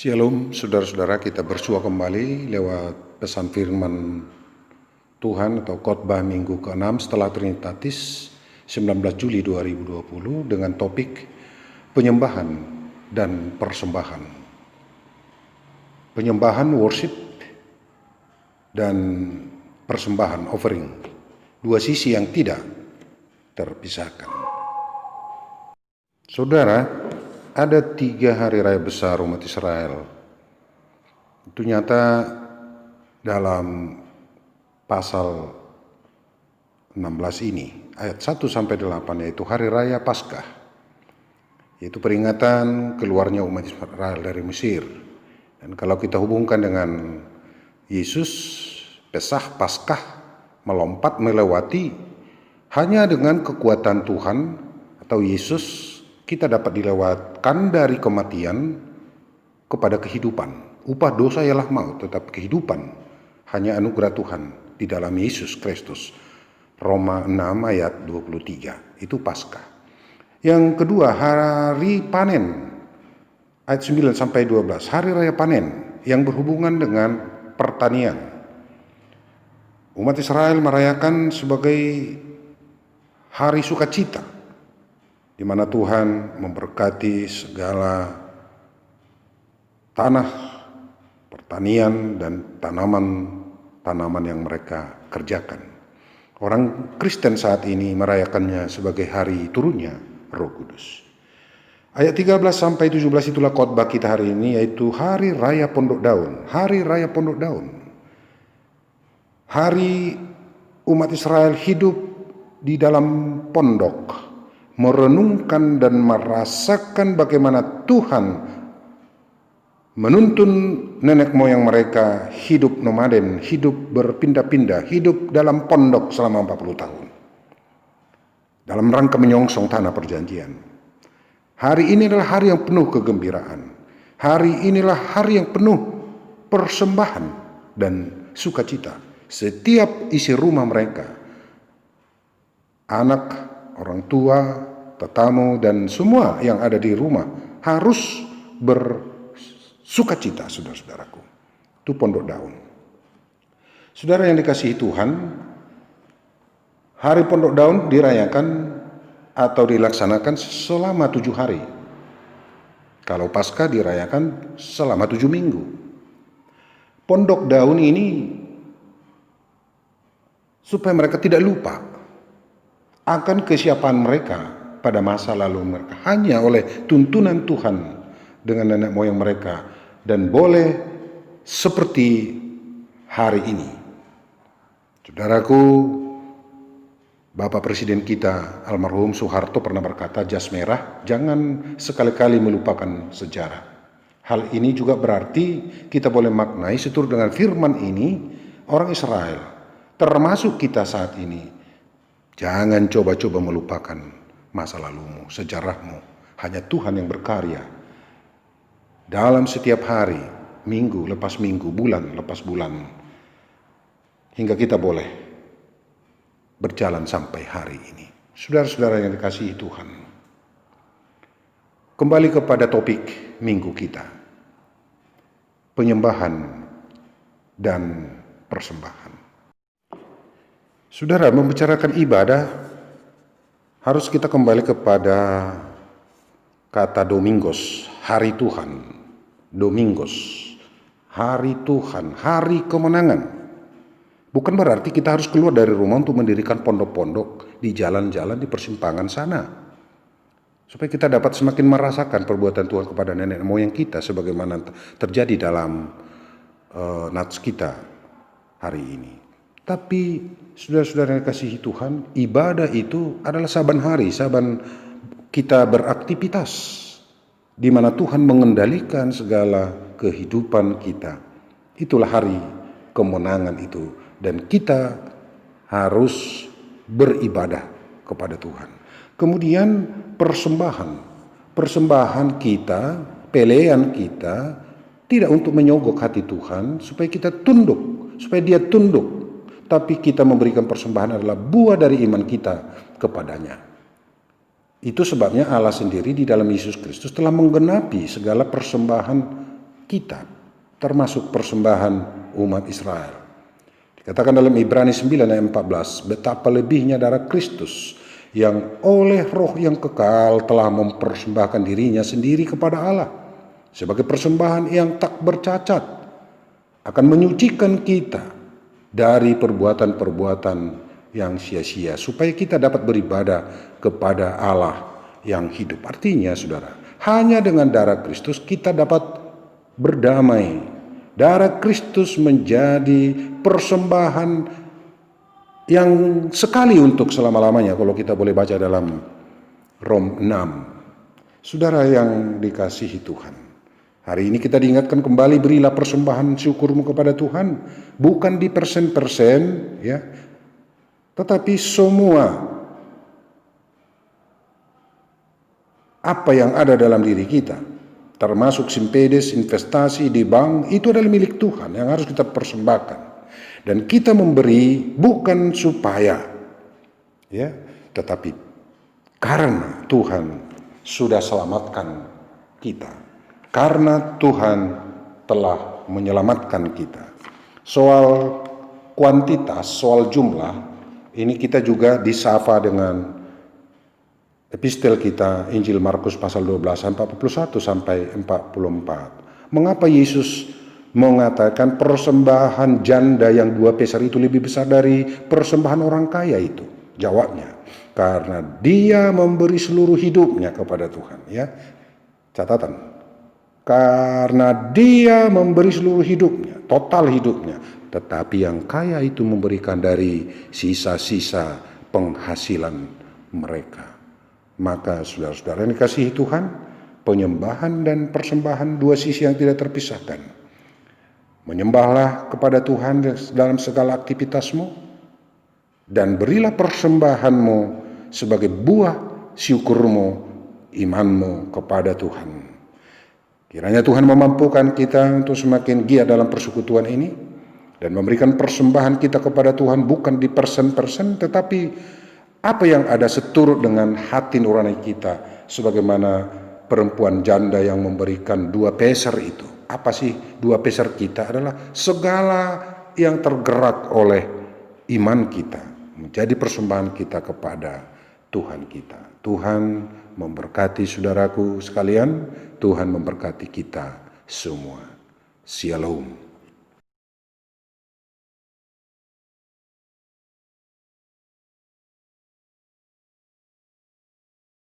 Shalom saudara-saudara, kita bersua kembali lewat pesan firman Tuhan atau khotbah minggu ke-6 setelah Trinitatis 19 Juli 2020 dengan topik penyembahan dan persembahan. Penyembahan, worship, dan persembahan, offering. Dua sisi yang tidak terpisahkan. Saudara, ada 3 hari raya besar umat Israel. Itu nyata dalam pasal 16 ini, ayat 1-8, yaitu hari raya Paskah, yaitu peringatan keluarnya umat Israel dari Mesir. Dan kalau kita hubungkan dengan Yesus, Pesah, Paskah, melompat melewati, hanya dengan kekuatan Tuhan atau Yesus kita dapat dilewatkan dari kematian kepada kehidupan. Upah dosa ialah maut, tetapi kehidupan hanya anugerah Tuhan di dalam Yesus Kristus. Roma 6 ayat 23, itu Paskah. Yang kedua, hari panen, ayat 9-12, hari raya panen yang berhubungan dengan pertanian. Umat Israel merayakan sebagai hari sukacita, di mana Tuhan memberkati segala tanah, pertanian, dan tanaman yang mereka kerjakan. Orang Kristen saat ini merayakannya sebagai hari turunnya Roh Kudus. Ayat 13-17 itulah khotbah kita hari ini, yaitu Hari Raya Pondok Daun. Hari Raya Pondok Daun. Hari umat Israel hidup di dalam pondok, merenungkan dan merasakan bagaimana Tuhan menuntun nenek moyang mereka hidup nomaden, hidup berpindah-pindah, hidup dalam pondok selama 40 tahun dalam rangka menyongsong tanah perjanjian. Hari ini adalah hari yang penuh kegembiraan. Hari inilah hari yang penuh persembahan dan sukacita. Setiap isi rumah mereka, anak, orang tua, tetamu, dan semua yang ada di rumah harus bersukacita, saudara-saudaraku. Itu pondok daun. Saudara yang dikasihi Tuhan, hari pondok daun dirayakan atau dilaksanakan selama 7 hari. Kalau Paskah dirayakan selama 7 minggu. Pondok daun ini supaya mereka tidak lupa akan kesiapan mereka pada masa lalu mereka, hanya oleh tuntunan Tuhan dengan nenek moyang mereka, dan boleh seperti hari ini. Saudaraku, Bapak Presiden kita almarhum Soeharto pernah berkata, jas merah jangan sekali-kali melupakan sejarah. Hal ini juga berarti kita boleh maknai seturut dengan firman ini, orang Israel, termasuk kita saat ini, jangan coba-coba melupakan masa lalumu, sejarahmu. Hanya Tuhan yang berkarya dalam setiap hari, minggu lepas minggu, bulan lepas bulan, hingga kita boleh berjalan sampai hari ini. Saudara-saudara yang dikasihi Tuhan, kembali kepada topik minggu kita, penyembahan dan persembahan. Saudara, membicarakan ibadah harus kita kembali kepada kata Domingos, hari Tuhan. Domingos, hari Tuhan, hari kemenangan. Bukan berarti kita harus keluar dari rumah untuk mendirikan pondok-pondok di jalan-jalan di persimpangan sana, supaya kita dapat semakin merasakan perbuatan Tuhan kepada nenek moyang kita sebagaimana terjadi dalam nats kita hari ini. Tapi saudara-saudara yang dikasihi Tuhan, ibadah itu adalah saban hari, saban kita beraktivitas, di mana Tuhan mengendalikan segala kehidupan kita. Itulah hari kemenangan itu, dan kita harus beribadah kepada Tuhan. Kemudian persembahan kita, pelean kita, tidak untuk menyogok hati Tuhan supaya kita tunduk, supaya dia tunduk, tapi kita memberikan persembahan adalah buah dari iman kita kepadanya. Itu sebabnya Allah sendiri di dalam Yesus Kristus telah menggenapi segala persembahan kita, termasuk persembahan umat Israel. Dikatakan dalam Ibrani 9 ayat 14, betapa lebihnya darah Kristus yang oleh roh yang kekal telah mempersembahkan dirinya sendiri kepada Allah sebagai persembahan yang tak bercacat, akan menyucikan kita dari perbuatan-perbuatan yang sia-sia, supaya kita dapat beribadah kepada Allah yang hidup. Artinya saudara, hanya dengan darah Kristus kita dapat berdamai. Darah Kristus menjadi persembahan yang sekali untuk selama-lamanya, kalau kita boleh baca dalam Rom 6. Saudara yang dikasihi Tuhan, hari ini kita diingatkan kembali, berilah persembahan syukurmu kepada Tuhan, bukan di persen-persen, ya, tetapi semua apa yang ada dalam diri kita, termasuk simpedes, investasi di bank, itu adalah milik Tuhan yang harus kita persembahkan. Dan kita memberi bukan supaya, ya, tetapi karena Tuhan sudah selamatkan kita, karena Tuhan telah menyelamatkan kita. Soal kuantitas, soal jumlah, ini kita juga disapa dengan epistel kita, Injil Markus pasal 12, 41 sampai 44. Mengapa Yesus mengatakan persembahan janda yang 2 peser itu lebih besar dari persembahan orang kaya itu? Jawabnya, karena dia memberi seluruh hidupnya kepada Tuhan. Ya, catatan, karena dia memberi seluruh hidupnya, total hidupnya. Tetapi yang kaya itu memberikan dari sisa-sisa penghasilan mereka. Maka saudara-saudara yang dikasihi Tuhan, penyembahan dan persembahan dua sisi yang tidak terpisahkan. Menyembahlah kepada Tuhan dalam segala aktivitasmu, dan berilah persembahanmu sebagai buah syukurmu, imanmu kepada Tuhan. Kiranya Tuhan memampukan kita untuk semakin giat dalam persekutuan ini, dan memberikan persembahan kita kepada Tuhan bukan di persen-persen, tetapi apa yang ada seturut dengan hati nurani kita, sebagaimana perempuan janda yang memberikan 2 peser itu. Apa sih 2 peser kita? Adalah segala yang tergerak oleh iman kita, menjadi persembahan kita kepada Tuhan kita. Tuhan memberkati saudaraku sekalian, Tuhan memberkati kita semua. Shalom.